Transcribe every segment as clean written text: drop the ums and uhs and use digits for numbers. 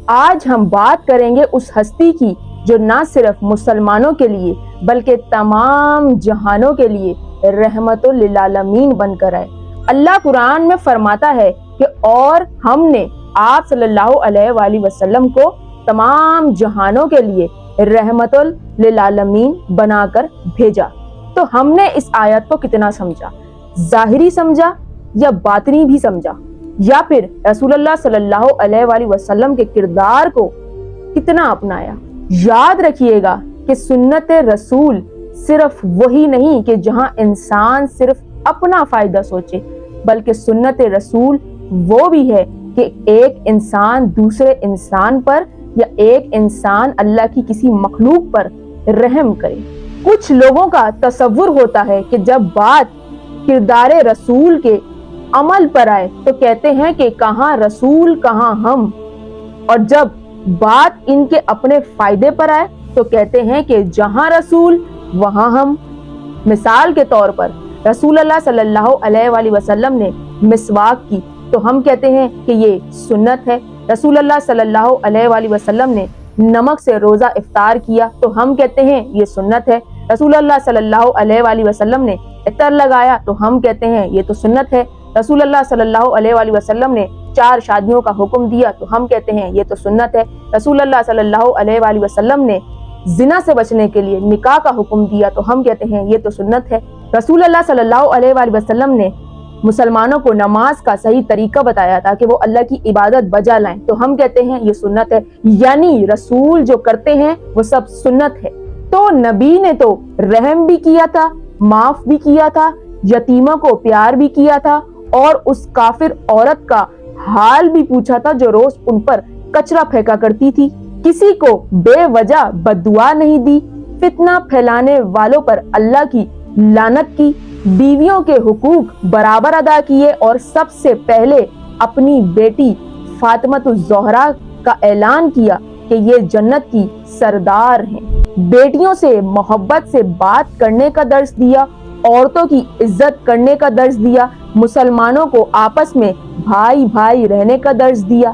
آج ہم بات کریں گے اس ہستی کی جو نہ صرف مسلمانوں کے لیے بلکہ تمام جہانوں کے لیے رحمت للعالمین بن کر آئے۔ اللہ قرآن میں فرماتا ہے کہ اور ہم نے آپ صلی اللہ علیہ وآلہ وسلم کو تمام جہانوں کے لیے رحمت للعالمین بنا کر بھیجا۔ تو ہم نے اس آیت کو کتنا سمجھا؟ ظاہری سمجھا یا باطنی بھی سمجھا؟ یا پھر رسول اللہ صلی اللہ علیہ وآلہ وسلم کے کردار کو کتنا اپنایا؟ یاد رکھیے گا کہ سنت رسول صرف وہی نہیں کہ جہاں انسان صرف اپنا فائدہ سوچے، بلکہ سنت رسول وہ بھی ہے کہ ایک انسان دوسرے انسان پر یا ایک انسان اللہ کی کسی مخلوق پر رحم کرے۔ کچھ لوگوں کا تصور ہوتا ہے کہ جب بات کردار رسول کے عمل پر آئے تو کہتے ہیں کہ کہاں رسول کہاں ہم، اور جب بات ان کے اپنے فائدے پر آئے تو کہتے ہیں کہ جہاں رسول وہاں ہم۔ مثال کے طور پر رسول اللہ صلی اللہ علیہ وآلہ وسلم نے مسواک کی تو ہم کہتے ہیں کہ یہ سنت ہے۔ رسول اللہ صلی اللہ علیہ وآلہ وسلم نے نمک سے روزہ افطار کیا تو ہم کہتے ہیں یہ سنت ہے۔ رسول اللہ صلی اللہ علیہ وآلہ وسلم نے عطر لگایا تو ہم کہتے ہیں یہ تو سنت ہے۔ رسول اللہ صلی اللہ علیہ وآلہ وسلم نے 4 شادیوں کا حکم دیا تو ہم کہتے ہیں یہ تو سنت ہے۔ رسول اللہ صلی اللہ علیہ وآلہ وسلم نے زنا سے بچنے کے لیے نکاح کا حکم دیا تو ہم کہتے ہیں یہ تو سنت ہے۔ رسول اللہ صلی اللہ علیہ وآلہ وسلم نے مسلمانوں کو نماز کا صحیح طریقہ بتایا تھا کہ وہ اللہ کی عبادت بجا لائیں تو ہم کہتے ہیں یہ سنت ہے۔ یعنی رسول جو کرتے ہیں وہ سب سنت ہے۔ تو نبی نے تو رحم بھی کیا تھا، معاف بھی کیا تھا، یتیموں کو پیار بھی کیا تھا، اور اس کافر عورت کا حال بھی پوچھا تھا جو روز ان پر کچرا پھینکا کرتی تھی۔ کسی کو بے وجہ بد دعا نہیں دی، فتنہ پھیلانے والوں پر اللہ کی لعنت کی، بیویوں کے حقوق برابر ادا کیے، اور سب سے پہلے اپنی بیٹی فاطمہ الزہرا کا اعلان کیا کہ یہ جنت کی سردار ہیں۔ بیٹیوں سے محبت سے بات کرنے کا درس دیا، عورتوں کی عزت کرنے کا درس دیا، مسلمانوں کو آپس میں بھائی بھائی رہنے کا درس دیا،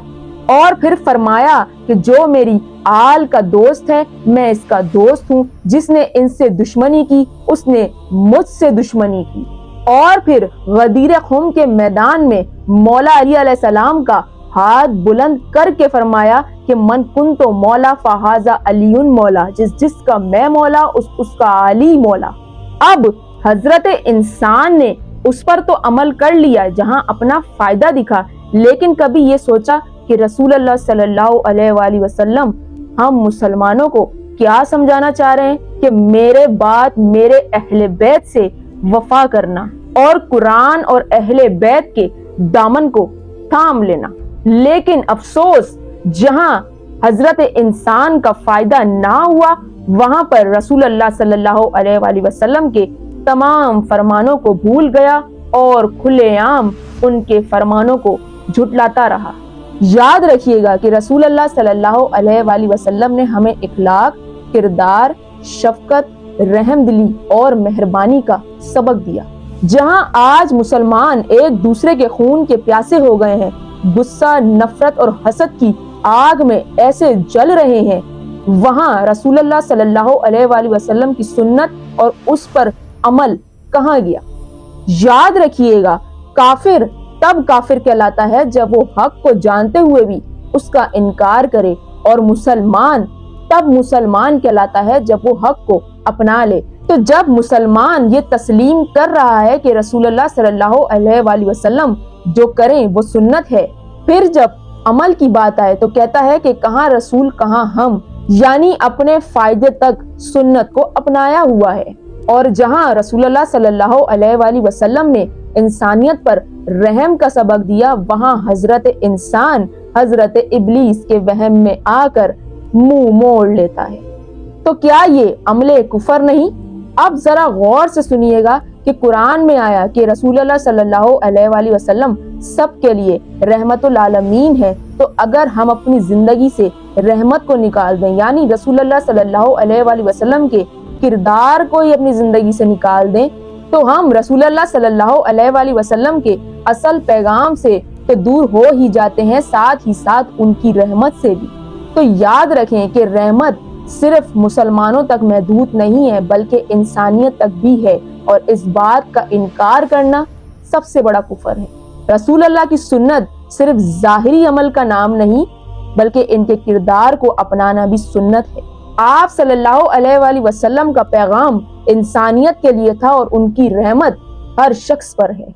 اور پھر فرمایا کہ جو میری آل کا دوست ہے میں اس کا دوست ہوں، جس نے ان سے دشمنی کی اس نے مجھ سے دشمنی کی۔ اور پھر غدیر خم کے میدان میں مولا علی علیہ السلام کا ہاتھ بلند کر کے فرمایا کہ من کنت مولا فہذا علی مولا، جس کا میں مولا اس کا علی مولا۔ اب حضرت انسان نے اس پر تو عمل کر لیا جہاں اپنا فائدہ دکھا، لیکن کبھی یہ سوچا کہ رسول اللہ صلی اللہ علیہ وآلہ وسلم ہم مسلمانوں کو کیا سمجھانا چاہ رہے ہیں کہ میرے بعد میرے اہل بیت سے وفا کرنا اور قرآن اور اہل بیت کے دامن کو تھام لینا۔ لیکن افسوس جہاں حضرت انسان کا فائدہ نہ ہوا وہاں پر رسول اللہ صلی اللہ علیہ وآلہ وسلم کے تمام فرمانوں کو بھول گیا اور کھلے عام ان کے فرمانوں کو جھٹلاتا رہا۔ یاد رکھیے گا کہ رسول اللہ صلی اللہ علیہ وآلہ وسلم نے ہمیں اخلاق، کردار، شفقت، رحم دلی اور مہربانی کا سبق دیا۔ جہاں آج مسلمان ایک دوسرے کے خون کے پیاسے ہو گئے ہیں، غصہ، نفرت اور حسد کی آگ میں ایسے جل رہے ہیں، وہاں رسول اللہ صلی اللہ علیہ وآلہ وسلم کی سنت اور اس پر عمل کہاں گیا؟ یاد رکھیے گا کافر تب کافر کہلاتا ہے جب وہ حق کو جانتے ہوئے بھی اس کا انکار کرے، اور مسلمان تب مسلمان کہلاتا ہے جب وہ حق کو اپنا لے۔ تو جب مسلمان یہ تسلیم کر رہا ہے کہ رسول اللہ صلی اللہ علیہ وآلہ وسلم جو کریں وہ سنت ہے، پھر جب عمل کی بات آئے تو کہتا ہے کہ کہاں رسول کہاں ہم، یعنی اپنے فائدے تک سنت کو اپنایا ہوا ہے۔ اور جہاں رسول اللہ صلی اللہ علیہ وآلہ وسلم نے انسانیت پر رحم کا سبق دیا، وہاں حضرت انسان حضرت ابلیس کے وہم میں آ کر منہ موڑ لیتا ہے۔ تو کیا یہ عمل کفر نہیں؟ اب ذرا غور سے سنیے گا کہ قرآن میں آیا کہ رسول اللہ صلی اللہ علیہ وآلہ وسلم سب کے لیے رحمت العالمین ہے، تو اگر ہم اپنی زندگی سے رحمت کو نکال دیں، یعنی رسول اللہ صلی اللہ علیہ وآلہ وسلم کے کردار کو ہی اپنی زندگی سے نکال دیں، تو ہم رسول اللہ صلی اللہ علیہ وآلہ وسلم کے اصل پیغام سے تو دور ہو ہی جاتے ہیں، ساتھ ہی ساتھ ان کی رحمت سے بھی۔ تو یاد رکھیں کہ رحمت صرف مسلمانوں تک محدود نہیں ہے بلکہ انسانیت تک بھی ہے، اور اس بات کا انکار کرنا سب سے بڑا کفر ہے۔ رسول اللہ کی سنت صرف ظاہری عمل کا نام نہیں بلکہ ان کے کردار کو اپنانا بھی سنت ہے۔ آپ صلی اللہ علیہ وآلہ وسلم کا پیغام انسانیت کے لیے تھا اور ان کی رحمت ہر شخص پر ہے۔